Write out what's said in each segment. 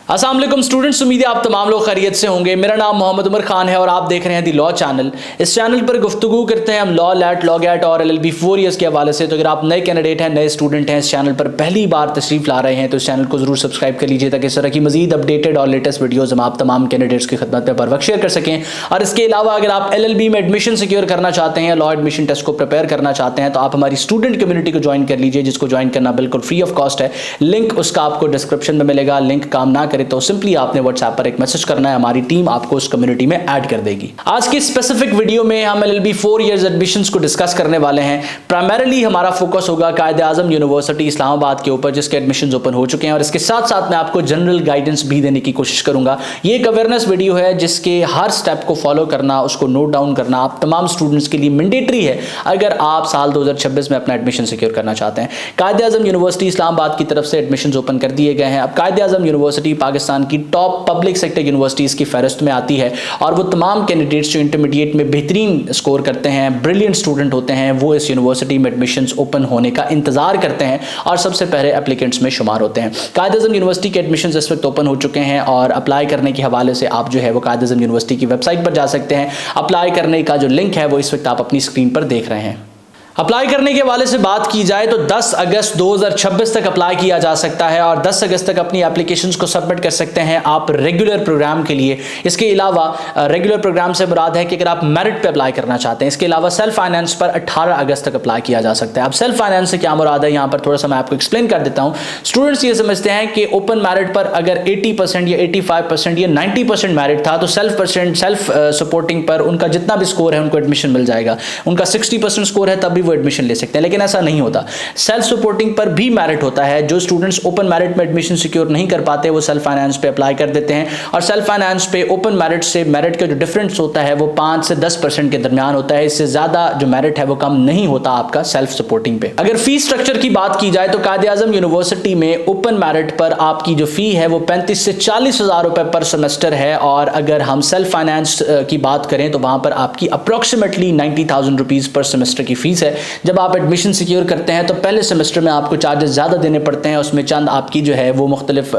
अस्सलाम वालेकुम स्टूडेंट्स, उम्मीद है आप तमाम लोग खैरियत से होंगे। मेरा नाम मोहम्मद उमर खान है और आप देख रहे हैं दी लॉ चैनल। इस चैनल पर गुफ्तगू करते हैं हम लॉ, लैट, लॉ गैट और LLB 4 ईयर्स के हवाले से। तो अगर आप नए कैंडिडेट हैं, नए स्टूडेंट हैं, इस चैनल पर पहली बार तशरीफ ला रहे हैं तो इस चैनल को जरूर सब्सक्राइब कर लीजिए ताकि इस तरह की मजीद अपडेटेड और लेटेस्ट वीडियोज़ हम आप तमाम कैंडिडेट्स की खिदमत में बर वक्त शेयर कर सकें। और इसके अलावा अगर आप LLB में एडमिशन सिक्योर करना चाहते हैं, लॉ एडमिशन टेस्ट को प्रिपेयर करना चाहते हैं, तो आप हमारी स्टूडेंट कम्युनिटी को ज्वाइन कर लीजिए, जिसको ज्वाइन करना बिल्कुल फ्री ऑफ कॉस्ट है। लिंक उसका आपको डिस्क्रिप्शन में मिलेगा। लिंक काम ना करे तो सिंपली आपने व्हाट्सएप पर एक मैसेज करना है, हमारी टीम आपको उस कम्युनिटी में ऐड कर देगी। आज की स्पेसिफिक वीडियो में हम LLB 4 इयर्स एडमिशंस को डिस्कस करने वाले हैं। प्राइमरीली हमारा फोकस होगा कायद-ए-आज़म यूनिवर्सिटी इस्लामाबाद के ऊपर, जिसके एडमिशंस ओपन हो चुके हैं, और इसके साथ साथ मैं आपको जनरल गाइडेंस भी देने की कोशिश करूंगा। ये एक अवेयरनेस वीडियो है जिसके हर स्टेप को फॉलो करना, उसको नोट डाउन करना आप तमाम स्टूडेंट्स के लिए मैंडेटरी है अगर आप साल 2026 में अपना एडमिशन सिक्योर करना चाहते हैं। कायद-ए-आज़म यूनिवर्सिटी इस्लामाबाद की तरफ से एडमिशंस ओपन कर दिए गए हैं। अब कायद-ए-आज़म यूनिवर्सिटी पाकिस्तान की टॉप पब्लिक सेक्टर यूनिवर्सिटीज़ की फहरिस्त में आती है और वो तमाम कैंडिडेट्स जो इंटरमीडिएट में बेहतरीन स्कोर करते हैं, ब्रिलियंट स्टूडेंट होते हैं, वो इस यूनिवर्सिटी में एडमिशंस ओपन होने का इंतजार करते हैं और सबसे पहले एप्लीकेंट्स में शुमार होते हैं। कायद-ए-आज़म यूनिवर्सिटी के एडमिशंस इस वक्त ओपन हो चुके हैं और अप्लाई करने के हवाले से आप जो है वो कायद-ए-आज़म यूनिवर्सिटी की वेबसाइट पर जा सकते हैं। अप्लाई करने का जो लिंक है वो इस वक्त आप अपनी स्क्रीन पर देख रहे हैं। अप्लाई करने के हवाले से बात की जाए तो 10 अगस्त 2026 तक अप्लाई किया जा सकता है और 10 अगस्त तक अपनी एप्लीकेशंस को सबमिट कर सकते हैं आप रेगुलर प्रोग्राम के लिए। इसके अलावा रेगुलर प्रोग्राम से मुराद है कि अगर आप मेरिट पे अप्लाई करना चाहते हैं। इसके अलावा सेल्फ फाइनेंस पर 18 अगस्त तक अप्लाई किया जा सकता है। अब सेल्फ फाइनेंस से क्या मुराद है, यहाँ पर थोड़ा सा मैं आपको एक्सप्लेन कर देता हूँ। स्टूडेंट्स ये समझते हैं कि ओपन मेरिट पर अगर 80% या 85% या 90% मेरिट था तो सेल्फ सपोर्टिंग पर उनका जितना भी स्कोर है उनको एडमिशन मिल जाएगा। उनका 60% स्कोर है तब भी वो एडमिशन ले सकते हैं, लेकिन ऐसा नहीं होता। सेल्फ सपोर्टिंग पर भी मेरिट होता है। जो स्टूडेंट्स ओपन मेरिट में एडमिशन सिक्योर नहीं कर पाते वो सेल्फ फाइनेंस पे अप्लाई कर देते हैं और सेल्फ फाइनेंस पे ओपन मेरिट से मेरिट का जो डिफरेंस होता है वो 5 से 10% के दरमियान होता है। इससे ज्यादा जो मेरिट है वो कम नहीं होता आपका सेल्फ सपोर्टिंग पे। अगर फीस स्ट्रक्चर की बात की जाए तो कायद-ए-आज़म यूनिवर्सिटी में ओपन मेरिट पर आपकी जो फी है वो 35 से 40 हजार रुपए पर सेमेस्टर है और अगर हम सेल्फ फाइनेंस की बात करें तो वहां पर आपकी अप्रोक्सीमेटली 90,000 रुपीज पर सेमेस्टर की फीस है। जब आप एडमिशन सिक्योर करते हैं तो पहले सेमेस्टर में आपको चार्जेस ज़्यादा देने पड़ते हैं। उसमें चंद आपकी जो है वो मुख्तलिफ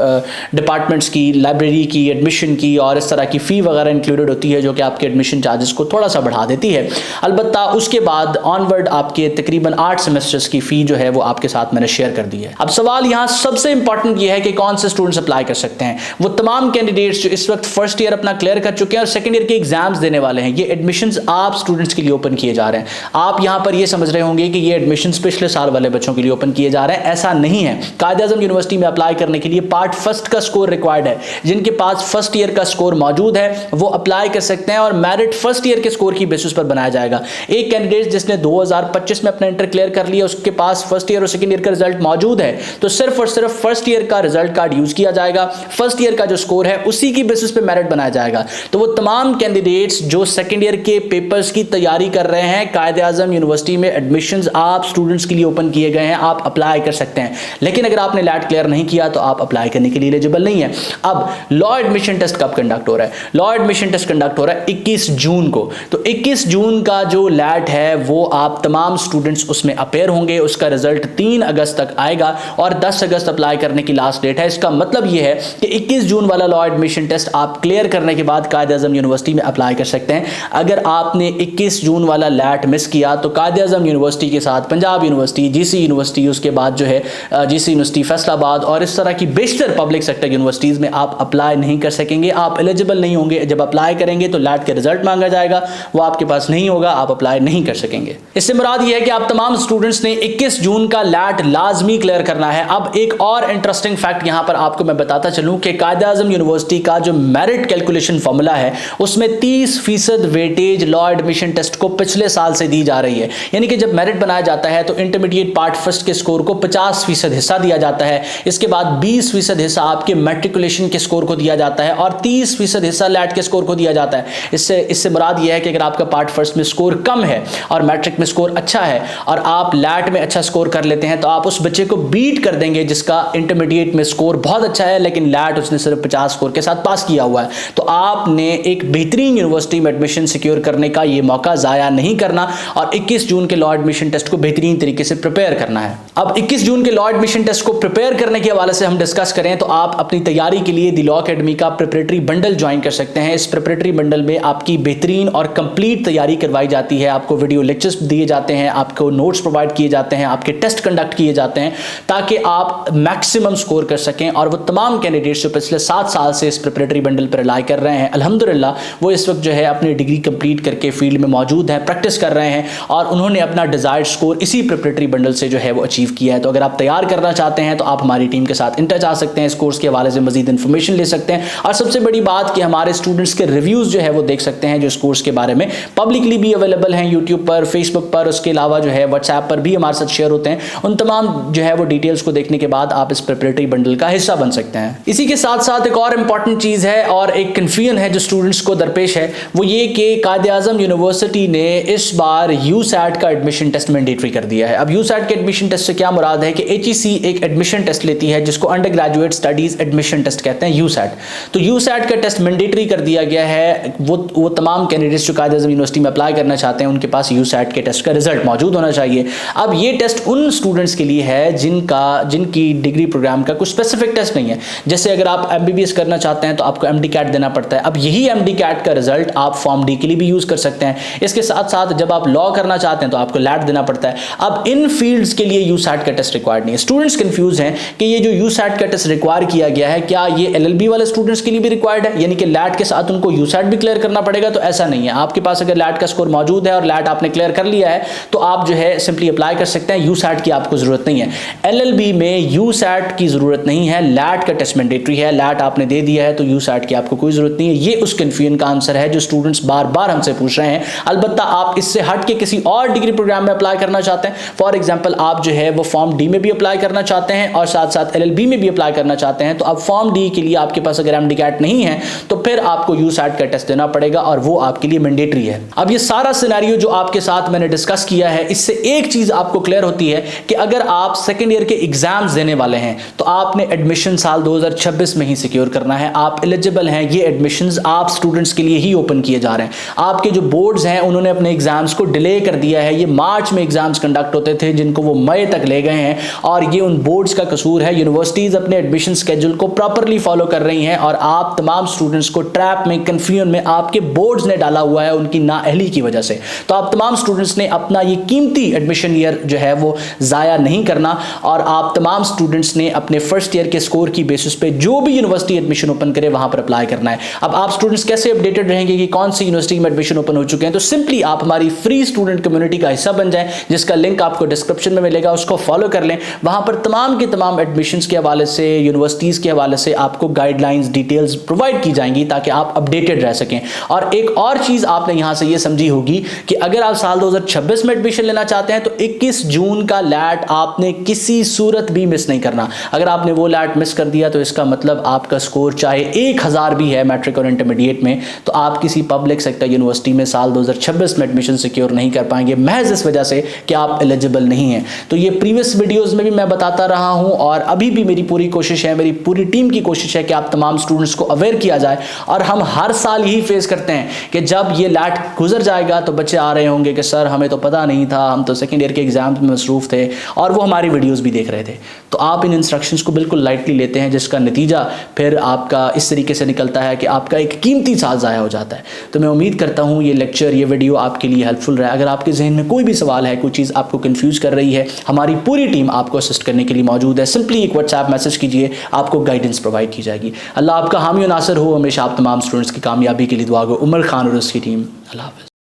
डिपार्टमेंट्स की, लाइब्रेरी की, एडमिशन की और इस तरह की फ़ी वगैरह इंक्लूडेड होती है जो कि आपके एडमिशन चार्जेस को थोड़ा सा बढ़ा देती है। अलबत्ता उसके बाद ऑनवर्ड आपके तकरीबन 8 सेमेस्टर्स की फ़ी जो है वो आपके साथ मैंने शेयर कर दी है। अब सवाल यहाँ सबसे इंपॉर्टेंट ये है कि कौन से स्टूडेंट्स अप्लाई कर सकते हैं। वो तमाम कैंडिडेट्स जो इस वक्त फर्स्ट ईयर अपना क्लियर कर चुके हैं और सेकेंड ईयर के एग्जाम्स देने वाले हैं। ये एडमिशंस आप स्टूडेंट्स के लिए ओपन किए जा रहे हैं। आप यहाँ पर ये समझ रहे होंगे कि ये एडमिशंस पिछले साल वाले बच्चों के लिए ओपन किए जा रहे हैं, ऐसा नहीं है। कायद-ए-आज़म यूनिवर्सिटी में अप्लाई करने के लिए पार्ट फर्स्ट का स्कोर रिक्वायर्ड है। जिनके पास फर्स्ट ईयर का स्कोर मौजूद है वो अप्लाई कर सकते हैं और मेरिट फर्स्ट ईयर के स्कोर की बेसिस पर बनाया जाएगा। एक कैंडिडेट जिसने 2025 में अपना इंटर क्लियर कर लिया, उसके पास फर्स्ट ईयर और सेकंड ईयर का रिजल्ट मौजूद है, तो सिर्फ और सिर्फ फर्स्ट ईयर का रिजल्ट कार्ड यूज किया जाएगा। फर्स्ट ईयर का जो स्कोर है उसी की बेसिस पे मेरिट बनाया जाएगा। तो वो तमाम कैंडिडेट्स जो सेकंड ईयर के पेपर्स की तैयारी कर रहे हैं, कायद-ए-आज़म यूनिवर्सिटी में एडमिशंस आप स्टूडेंट्स के लिए ओपन किए गए हैं, आप अप्लाई कर सकते हैं। लेकिन अगर आपने लैट क्लियर नहीं किया तो आप अप्लाई करने के लिए एलिजिबल नहीं है। अब लॉ एडमिशन टेस्ट कब कंडक्ट हो रहा है? लॉ एडमिशन टेस्ट कंडक्ट हो रहा है 21 जून को। तो 21 जून का जो लैट है वो आप तमाम स्टूडेंट्स उसमें अपेयर होंगे। उसका रिजल्ट 3 अगस्त तक आएगा और 10 अगस्त अप्लाई करने की लास्ट डेट है। इसका मतलब यह है कि 21 जून वाला लॉ एडमिशन टेस्ट आप क्लियर करने के बाद कायद-ए-आज़म यूनिवर्सिटी में अप्लाई कर सकते हैं। अगर आपने 21 जून वाला लैट मिस किया तो कायद-ए-आज़म यूनिवर्सिटी के साथ पंजाब यूनिवर्सिटी, GC यूनिवर्सिटी, उसके बाद जो है GC यूनिवर्सिटी फैसलाबाद और इस तरह की बेशतर पब्लिक सेक्टर यूनिवर्सिटीज़ में आप अप्लाई नहीं कर सकेंगे। आप एलिजिबल नहीं होंगे। जब अप्लाई करेंगे तो लैट के रिजल्ट मांगा जाएगा, वो आपके पास नहीं होगा, आप अप्लाई नहीं कर सकेंगे। इससे मुराद ये है कि आप तमाम स्टूडेंट्स ने 21 जून का लैट लाजमी क्लियर करना है। अब एक और इंटरेस्टिंग फैक्ट यहाँ पर आपको मैं बताता चलूँ कि कायद-ए-आज़म यूनिवर्सिटी का जो मेरिट कैलकुलेशन फॉर्मूला है उसमें 30% वेटेज लॉ एडमिशन टेस्ट को पिछले साल से दी जा रही है। यानी कि जब मेरिट बनाया जाता है तो इंटरमीडिएट पार्ट फर्स्ट के स्कोर को 50% हिस्सा दिया जाता है। इसके बाद 20% हिस्सा आपके मैट्रिकुलेशन के स्कोर को दिया जाता है और 30% हिस्सा लैट के स्कोर को दिया जाता है। इससे मुराद यह है कि अगर आपका पार्ट फर्स्ट में स्कोर कम है और मैट्रिक में स्कोर अच्छा है और आप लैट में अच्छा स्कोर कर लेते हैं तो आप उस बच्चे को बीट कर देंगे जिसका इंटरमीडिएट में स्कोर बहुत अच्छा है लेकिन लैट उसने सिर्फ 50 स्कोर के साथ पास किया हुआ है। तो आपने एक बेहतरीन यूनिवर्सिटी में एडमिशन सिक्योर करने का ये मौका ज़ाया नहीं करना और 21 जून के लॉ एडमिशन टेस्ट को बेहतरीन तरीके से प्रिपेयर करना है। अब 21 जून के लॉ एडमिशन टेस्ट को प्रिपेयर करने के हवाले से हम डिस्कस करें तो आप अपनी तैयारी के लिए द लॉ अकेडमी का प्रिपरेटरी बंडल ज्वाइन कर सकते हैं। इस प्रिपरेटरी बंडल में आपकी बेहतरीन और कंप्लीट तैयारी करवाई जाती है, आपको वीडियो लेक्चर्स दिए जाते हैं, आपको नोट्स प्रोवाइड किए जाते हैं, आपके टेस्ट कंडक्ट किए जाते हैं ताकि आप मैक्सिमम स्कोर कर सकें। और वो तमाम कैंडिडेट्स जो पिछले 7 साल से इस प्रिपरेटरी बंडल पर रिलाई कर रहे हैं, अल्हम्दुलिल्लाह वो इस वक्त जो है अपनी डिग्री कंप्लीट करके फील्ड में मौजूद हैं, प्रैक्टिस कर रहे हैं और उन्होंने अपना डिजायर्ड स्कोर इसी प्रिपरेटरी बंडल से जो है वो अचीव किया है। तो अगर आप तैयार करना चाहते हैं तो आप हमारी टीम के साथ इन टच आ सकते हैं, इस कोर्स के हवाले से मजीद इंफॉर्मेशन ले सकते हैं और सबसे बड़ी बात कि हमारे स्टूडेंट्स के रिव्यूज जो है वो देख सकते हैं जो इस कोर्स के बारे में पब्लिकली भी अवेलेबल हैं यूट्यूब पर, फेसबुक पर, उसके अलावा जो है व्हाट्सएप पर भी हमारे साथ शेयर होते हैं। उन तमाम जो है वो डिटेल्स को देखने के बाद आप इस प्रिपरेटरी बंडल का हिस्सा बन सकते हैं। इसी के साथ साथ एक और इंपॉर्टेंट चीज है और एक कंफ्यूजन है जो स्टूडेंट्स को दरपेश है, वो ये कि कायद-ए-आज़म यूनिवर्सिटी ने इस बार यूसैट का एडमिशन टेस्ट मैंडेटरी कर दिया है। अब यूसैट के एडमिशन टेस्ट से क्या मुराद है कि HEC एक एडमिशन टेस्ट लेती है जिसको under graduate studies admission test कहते हैं, यूसैट। तो यूसैट का टेस्ट मैंडेटरी कर दिया गया है। वो तमाम कैंडिडेट्स जो कायद-ए-आज़म यूनिवर्सिटी में अप्लाई करना चाहते हैं उनके पास यूसैट के टेस्ट का रिजल्ट मौजूद होना चाहिए। अब ये टेस्ट उन स्टूडेंट्स के लिए है जिनकी डिग्री प्रोग्राम का कुछ स्पेसिफिक टेस्ट नहीं है। जैसे अगर आप MBBS करना चाहते हैं तो आपको MD कैट देना पड़ता है। अब यही MD कैट का रिजल्ट आप फॉर्म डी के लिए भी यूज कर सकते हैं। इसके साथ साथ जब आप लॉ करना चाहते हैं तो आपको लैट देना पड़ता है। अब इन फील्ड्स के लिए यूसैट का टेस्ट रिक्वायर्ड नहीं है। स्टूडेंट्स कंफ्यूज हैं कि ये जो यूसैट का टेस्ट रिक्वायर किया गया है क्या ये LLB वाले स्टूडेंट्स के लिए भी रिक्वायर्ड है, यानी कि लैट के साथ उनको यूसैट भी क्लियर करना पड़ेगा? तो ऐसा नहीं है। आपके पास अगर लैट का स्कोर मौजूद है और लैट आपने क्लियर कर लिया है तो आप जो है सिंपली अप्लाई कर सकते हैं, यूसैट की आपको जरूरत नहीं है। LLB में यूसैट की जरूरत नहीं है, लैट का टेस्ट मैंडेटरी है। लैट आपने दे दिया है तो यूसैट की आपको कोई जरूरत नहीं है। ये उस कंफ्यूजन का आंसर है जो स्टूडेंट्स बार बार हमसे पूछ रहे हैं। अलबत्ता आप इससे हट के किसी और डिग्री प्रोग्राम में अप्लाई करना चाहते हैं, फॉर एग्जांपल आप जो है वो फॉर्म डी में भी अप्लाई करना चाहते हैं और साथ साथ LLB में भी अप्लाई करना चाहते हैं, तो अब फॉर्म डी के लिए आपके पास अगर MD कैट नहीं है तो फिर आपको यूसैट का टेस्ट देना पड़ेगा और वो आपके लिए मैंडेटरी है। अब ये सारा सिनेरियो जो आपके साथ मैंने डिस्कस किया है, इससे एक चीज आपको क्लियर होती है कि अगर आप सेकेंड ईयर के एग्जाम्स देने वाले हैं तो आपने एडमिशन साल 2026 में ही सिक्योर करना है। आप एलिजिबल हैं, ये एडमिशंस आप स्टूडेंट्स के लिए ही ओपन किए जा रहे हैं। आपके जो बोर्ड्स हैं उन्होंने अपने एग्जाम्स को डिले कर दिया है। ये मार्च में एग्जाम्स कंडक्ट होते थे जिनको वो मई तक ले गए हैं और ये उन बोर्ड्स का कसूर है। यूनिवर्सिटीज अपने एडमिशन स्केड्यूल को प्रॉपर्ली फॉलो कर रही हैं और आप तमाम स्टूडेंट्स को ट्रैप में, कंफ्यूजन में आपके बोर्ड्स ने डाला हुआ है उनकी नाअहली की वजह से। तो आप तमाम स्टूडेंट्स ने अपना ये कीमती एडमिशन ईयर जो है वो जाया नहीं करना और आप तमाम स्टूडेंट्स ने अपने फर्स्ट ईयर के स्कोर की बेसिस पे जो भी यूनिवर्सिटी एडमिशन ओपन करे वहां पर अप्लाई करना है। अब आप स्टूडेंट्स कैसे अपडेटेड रहेंगे कि कौन सी यूनिवर्सिटी में एडमिशन ओपन हो चुके हैं? तो सिंपली आप हमारी फ्री स्टूडेंट कम्युनिटी का हिस्सा बन जाएं, जिसका लिंक आपको डिस्क्रिप्शन में मिलेगा, उसको फॉलो कर लें। वहां पर तमाम के तमाम एडमिशंस के हवाले से, यूनिवर्सिटीज के हवाले से आपको गाइडलाइंस, डिटेल्स प्रोवाइड की जाएंगी ताकि आप अपडेटेड रह सकें। और एक और चीज आपने यहां से ये समझी होगी कि अगर आप साल 2026 में एडमिशन लेना चाहते हैं तो 21 जून का लैट आपने किसी सूरत भी मिस नहीं करना। अगर आपने वो लैट मिस कर दिया तो इसका मतलब आपका स्कोर चाहे 1000 भी है मैट्रिक और इंटरमीडिएट में, तो आप किसी पब्लिक सेक्टर यूनिवर्सिटी में साल 2026 में एडमिशन सिक्योर नहीं कर पाएंगे महज इस वजह से कि आप एलिजिबल नहीं हैं। तो ये प्रीवियस वीडियोस में भी मैं बताता रहा हूं और अभी भी मेरी पूरी कोशिश है, मेरी पूरी टीम की कोशिश है कि आप तमाम स्टूडेंट्स को अवेयर किया जाए। और हम हर साल यही फेस करते हैं कि जब ये लैट गुजर जाएगा तो बच्चे आ रहे होंगे कि सर हमें तो पता नहीं था, हम तो सेकेंड ईयर के एग्जाम में मसरूफ थे और वो हमारी वीडियोस भी देख रहे थे। तो आप इन इंस्ट्रक्शंस को बिल्कुल लाइटली लेते हैं, जिसका नतीजा फिर आपका इस तरीके से निकलता है कि आपका एक कीमती साल ज़ाया हो जाता है। तो मैं उम्मीद करता हूँ ये लेक्चर, ये वीडियो आपके लिए हेल्पफुल रहा। अगर आपके जहन में कोई भी सवाल है, कोई चीज़ आपको कंफ्यूज कर रही है, हमारी पूरी टीम आपको असिस्ट करने के लिए मौजूद है। सिंपली एक व्हाट्सएप मैसेज कीजिए, आपको गाइडेंस प्रोवाइड की जाएगी। अल्लाह आपका हामी और नासिर हो। हमेशा आप तमाम स्टूडेंट्स की कामयाबी के लिए दुआ गो। उमर खान और उसकी टीम। अल्लाह हाफ़िज़।